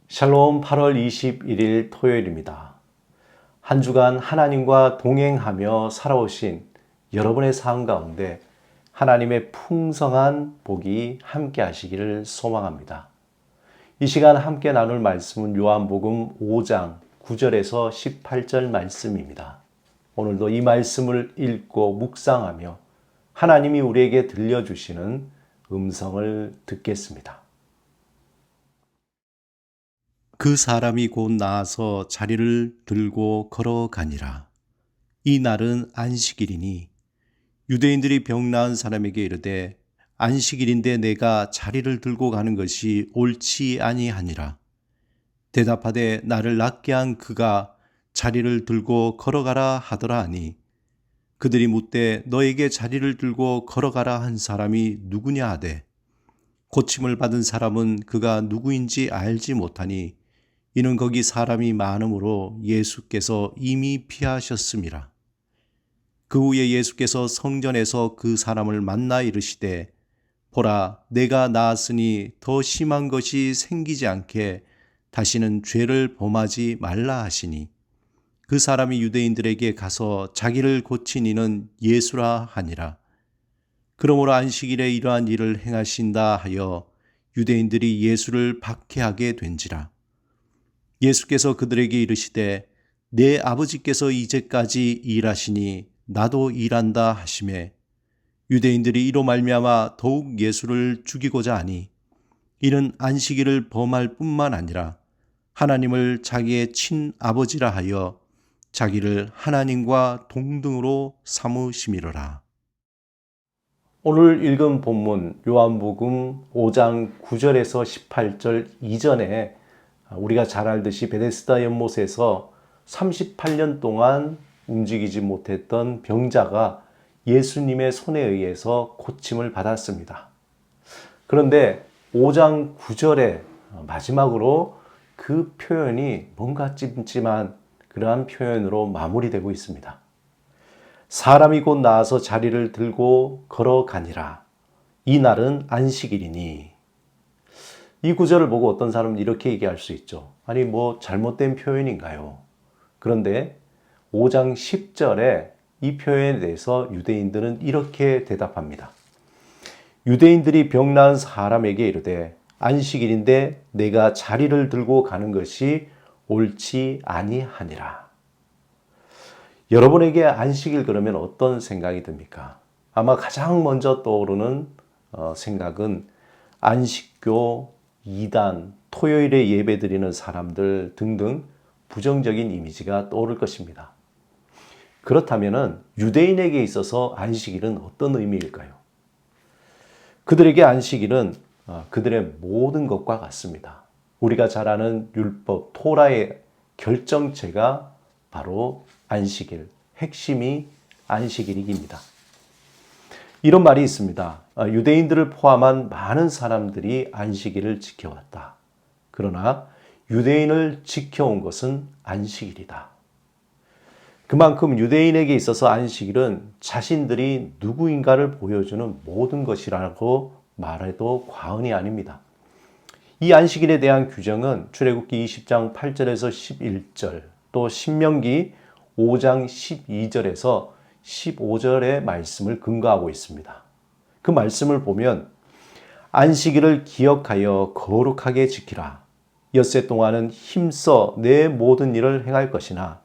샬롬 8월 21일 토요일입니다. 한 주간 하나님과 동행하며 살아오신 여러분의 삶 가운데 하나님의 풍성한 복이 함께 하시기를 소망합니다. 이 시간 함께 나눌 말씀은 요한복음 5장 9절에서 18절 말씀입니다. 오늘도 이 말씀을 읽고 묵상하며 하나님이 우리에게 들려주시는 음성을 듣겠습니다. 그 사람이 곧 나아서 자리를 들고 걸어가니라. 이 날은 안식일이니 유대인들이 병 나은 사람에게 이르되 안식일인데 내가 자리를 들고 가는 것이 옳지 아니하니라. 대답하되 나를 낫게 한 그가 자리를 들고 걸어가라 하더라 하니 그들이 묻되 너에게 자리를 들고 걸어가라 한 사람이 누구냐 하되 고침을 받은 사람은 그가 누구인지 알지 못하니 이는 거기 사람이 많음으로 예수께서 이미 피하셨음이라. 그 후에 예수께서 성전에서 그 사람을 만나 이르시되 보라 내가 나았으니 더 심한 것이 생기지 않게 다시는 죄를 범하지 말라 하시니 그 사람이 유대인들에게 가서 자기를 고친 이는 예수라 하니라. 그러므로 안식일에 이러한 일을 행하신다 하여 유대인들이 예수를 박해하게 된지라. 예수께서 그들에게 이르시되 내 아버지께서 이제까지 일하시니 나도 일한다 하시매 유대인들이 이로 말미암아 더욱 예수를 죽이고자 하니 이는 안식일을 범할 뿐만 아니라 하나님을 자기의 친아버지라 하여 자기를 하나님과 동등으로 삼으심이로라. 오늘 읽은 본문 요한복음 5장 9절에서 18절 이전에 우리가 잘 알듯이 베데스다 연못에서 38년 동안 움직이지 못했던 병자가 예수님의 손에 의해서 고침을 받았습니다. 그런데 5장 9절의 마지막으로 그 표현이 뭔가 찜찜한 그러한 표현으로 마무리되고 있습니다. 사람이 곧 나아서 자리를 들고 걸어가니라. 이 날은 안식일이니. 이 구절을 보고 어떤 사람은 이렇게 얘기할 수 있죠. 아니 뭐 잘못된 표현인가요? 그런데 5장 10절에 이 표현에 대해서 유대인들은 이렇게 대답합니다. 유대인들이 병 나은 사람에게 이르되 안식일인데 내가 자리를 들고 가는 것이 옳지 아니하니라. 여러분에게 안식일 그러면 어떤 생각이 듭니까? 아마 가장 먼저 떠오르는 생각은 안식교, 이단, 토요일에 예배드리는 사람들 등등 부정적인 이미지가 떠오를 것입니다. 그렇다면 유대인에게 있어서 안식일은 어떤 의미일까요? 그들에게 안식일은 그들의 모든 것과 같습니다. 우리가 잘 아는 율법, 토라의 결정체가 바로 안식일, 핵심이 안식일입니다. 이런 말이 있습니다. 유대인들을 포함한 많은 사람들이 안식일을 지켜왔다. 그러나 유대인을 지켜온 것은 안식일이다. 그만큼 유대인에게 있어서 안식일은 자신들이 누구인가를 보여주는 모든 것이라고 말해도 과언이 아닙니다. 이 안식일에 대한 규정은 출애굽기 20장 8절에서 11절, 또 신명기 5장 12절에서 15절의 말씀을 근거하고 있습니다. 그 말씀을 보면 안식일을 기억하여 거룩하게 지키라. 엿새 동안은 힘써 내 모든 일을 행할 것이나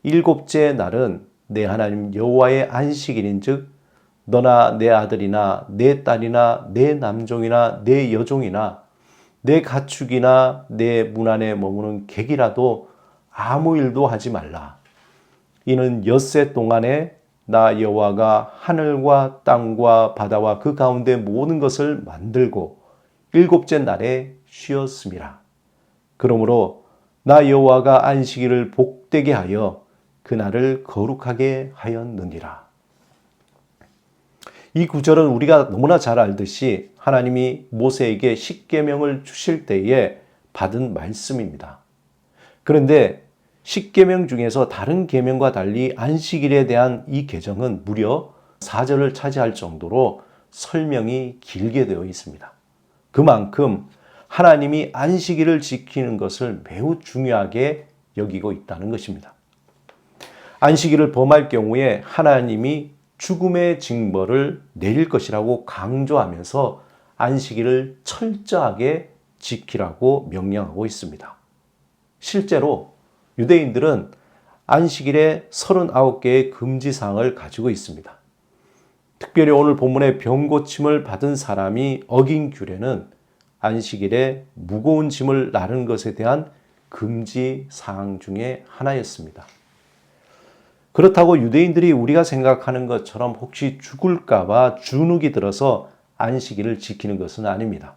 일곱째 날은 내 하나님 여호와의 안식일인즉 너나 내 아들이나 내 딸이나 내 남종이나 내 여종이나 내 가축이나 내 문 안에 머무는 객이라도 아무 일도 하지 말라. 이는 엿새 동안에 나 여호와가 하늘과 땅과 바다와 그 가운데 모든 것을 만들고 일곱째 날에 쉬었음이라. 그러므로 나 여호와가 안식일을 복되게 하여 그날을 거룩하게 하였느니라. 이 구절은 우리가 너무나 잘 알듯이 하나님이 모세에게 십계명을 주실 때에 받은 말씀입니다. 그런데 십계명 중에서 다른 계명과 달리 안식일에 대한 이 계정은 무려 4절을 차지할 정도로 설명이 길게 되어 있습니다. 그만큼 하나님이 안식일을 지키는 것을 매우 중요하게 여기고 있다는 것입니다. 안식일을 범할 경우에 하나님이 죽음의 징벌을 내릴 것이라고 강조하면서 안식일을 철저하게 지키라고 명령하고 있습니다. 실제로 유대인들은 안식일에 39개의 금지사항을 가지고 있습니다. 특별히 오늘 본문의 병고침을 받은 사람이 어긴 규례는 안식일에 무거운 짐을 나르는 것에 대한 금지사항 중에 하나였습니다. 그렇다고 유대인들이 우리가 생각하는 것처럼 혹시 죽을까 봐 주눅이 들어서 안식일을 지키는 것은 아닙니다.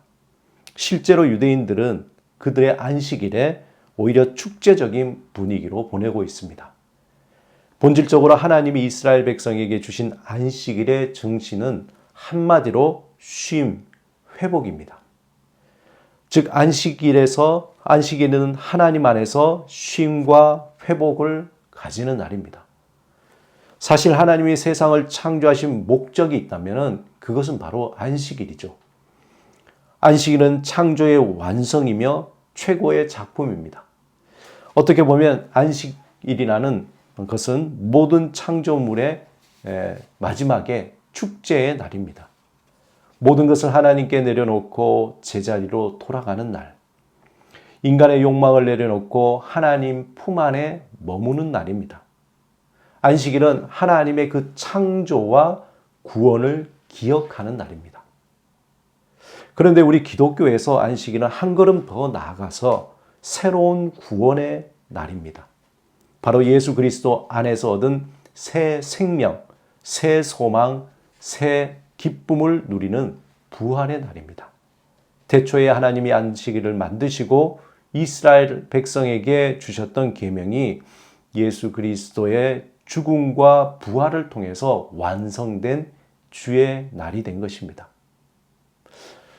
실제로 유대인들은 그들의 안식일에 오히려 축제적인 분위기로 보내고 있습니다. 본질적으로 하나님이 이스라엘 백성에게 주신 안식일의 정신은 한마디로 쉼, 회복입니다. 즉 안식일은 하나님 안에서 쉼과 회복을 가지는 날입니다. 사실 하나님이 세상을 창조하신 목적이 있다면 그것은 바로 안식일이죠. 안식일은 창조의 완성이며 최고의 작품입니다. 어떻게 보면 안식일이라는 것은 모든 창조물의 마지막에 축제의 날입니다. 모든 것을 하나님께 내려놓고 제자리로 돌아가는 날. 인간의 욕망을 내려놓고 하나님 품 안에 머무는 날입니다. 안식일은 하나님의 그 창조와 구원을 기억하는 날입니다. 그런데 우리 기독교에서 안식일은 한 걸음 더 나아가서 새로운 구원의 날입니다. 바로 예수 그리스도 안에서 얻은 새 생명, 새 소망, 새 기쁨을 누리는 부활의 날입니다. 태초에 하나님이 안식일을 만드시고 이스라엘 백성에게 주셨던 계명이 예수 그리스도의 죽음과 부활을 통해서 완성된 주의 날이 된 것입니다.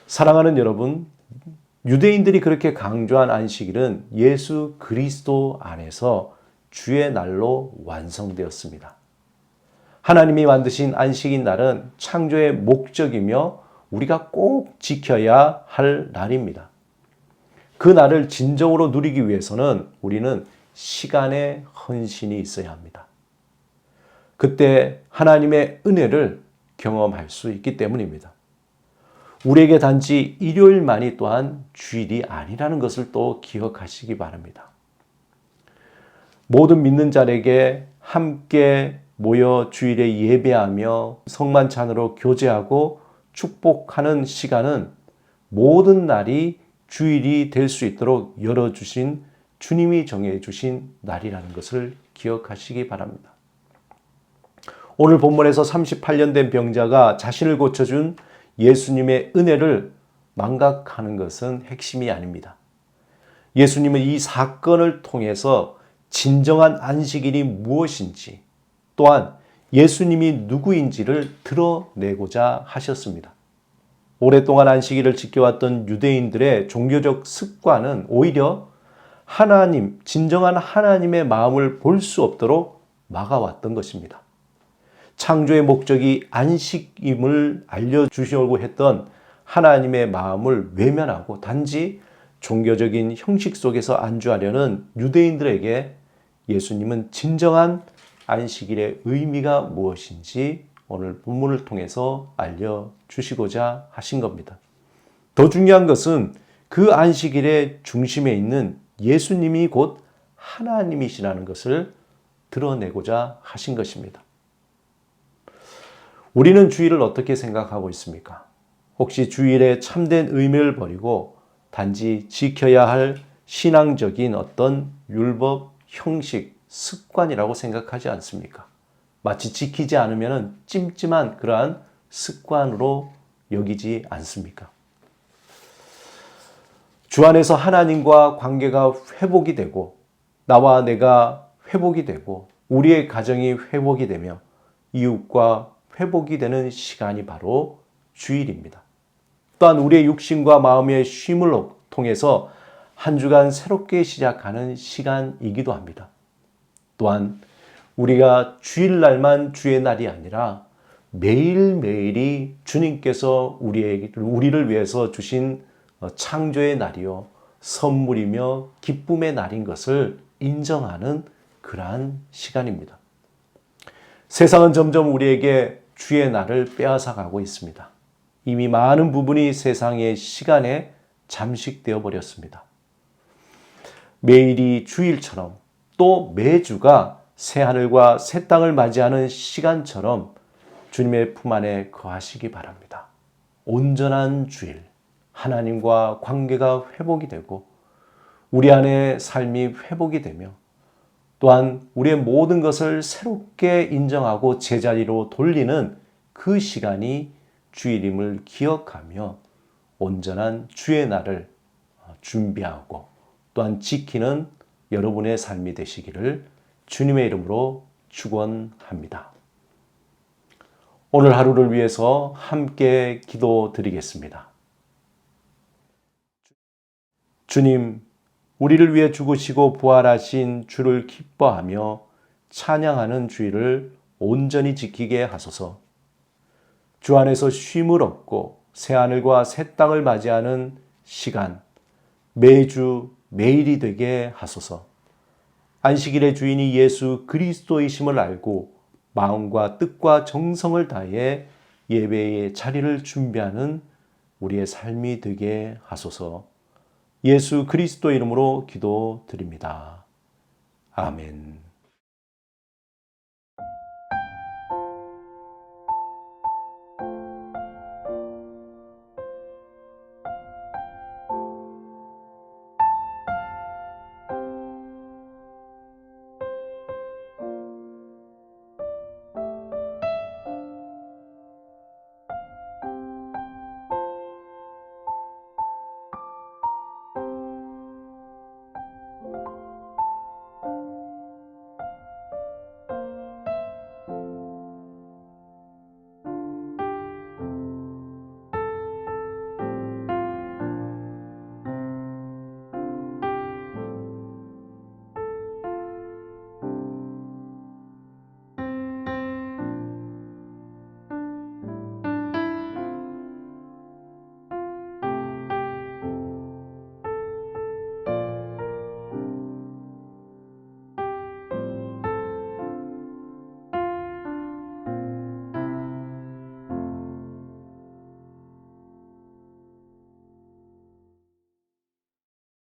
사랑하는 여러분, 유대인들이 그렇게 강조한 안식일은 예수 그리스도 안에서 주의 날로 완성되었습니다. 하나님이 만드신 안식일 날은 창조의 목적이며 우리가 꼭 지켜야 할 날입니다. 그 날을 진정으로 누리기 위해서는 우리는 시간의 헌신이 있어야 합니다. 그때 하나님의 은혜를 경험할 수 있기 때문입니다. 우리에게 단지 일요일만이 또한 주일이 아니라는 것을 또 기억하시기 바랍니다. 모든 믿는 자에게 함께 모여 주일에 예배하며 성만찬으로 교제하고 축복하는 시간은 모든 날이 주일이 될 수 있도록 열어주신 주님이 정해주신 날이라는 것을 기억하시기 바랍니다. 오늘 본문에서 38년 된 병자가 자신을 고쳐준 예수님의 은혜를 망각하는 것은 핵심이 아닙니다. 예수님은 이 사건을 통해서 진정한 안식일이 무엇인지 또한 예수님이 누구인지를 드러내고자 하셨습니다. 오랫동안 안식일을 지켜왔던 유대인들의 종교적 습관은 오히려 진정한 하나님의 마음을 볼 수 없도록 막아왔던 것입니다. 창조의 목적이 안식임을 알려주시려고 했던 하나님의 마음을 외면하고 단지 종교적인 형식 속에서 안주하려는 유대인들에게 예수님은 진정한 안식일의 의미가 무엇인지 오늘 본문을 통해서 알려주시고자 하신 겁니다. 더 중요한 것은 그 안식일의 중심에 있는 예수님이 곧 하나님이시라는 것을 드러내고자 하신 것입니다. 우리는 주일을 어떻게 생각하고 있습니까? 혹시 주일의 참된 의미를 버리고 단지 지켜야 할 신앙적인 어떤 율법, 형식, 습관이라고 생각하지 않습니까? 마치 지키지 않으면 찜찜한 그러한 습관으로 여기지 않습니까? 주 안에서 하나님과 관계가 회복이 되고 나와 내가 회복이 되고 우리의 가정이 회복이 되며 이웃과 회복이 되는 시간이 바로 주일입니다. 또한 우리의 육신과 마음의 쉼을 통해서 한 주간 새롭게 시작하는 시간이기도 합니다. 또한 우리가 주일날만 주의 날이 아니라 매일매일이 주님께서 우리를 위해서 주신 창조의 날이요 선물이며 기쁨의 날인 것을 인정하는 그러한 시간입니다. 세상은 점점 우리에게 주의 날을 빼앗아 가고 있습니다. 이미 많은 부분이 세상의 시간에 잠식되어 버렸습니다. 매일이 주일처럼 또 매주가 새하늘과 새 땅을 맞이하는 시간처럼 주님의 품 안에 거하시기 바랍니다. 온전한 주일, 하나님과 관계가 회복이 되고 우리 안에 삶이 회복이 되며 또한 우리의 모든 것을 새롭게 인정하고 제자리로 돌리는 그 시간이 주일임을 기억하며 온전한 주의 날을 준비하고 또한 지키는 여러분의 삶이 되시기를 주님의 이름으로 축원합니다. 오늘 하루를 위해서 함께 기도드리겠습니다. 주님, 우리를 위해 죽으시고 부활하신 주를 기뻐하며 찬양하는 주일을 온전히 지키게 하소서. 주 안에서 쉼을 얻고 새하늘과 새 땅을 맞이하는 시간, 매주 매일이 되게 하소서. 안식일의 주인이 예수 그리스도이심을 알고 마음과 뜻과 정성을 다해 예배의 자리를 준비하는 우리의 삶이 되게 하소서. 예수 그리스도 이름으로 기도드립니다. 아멘.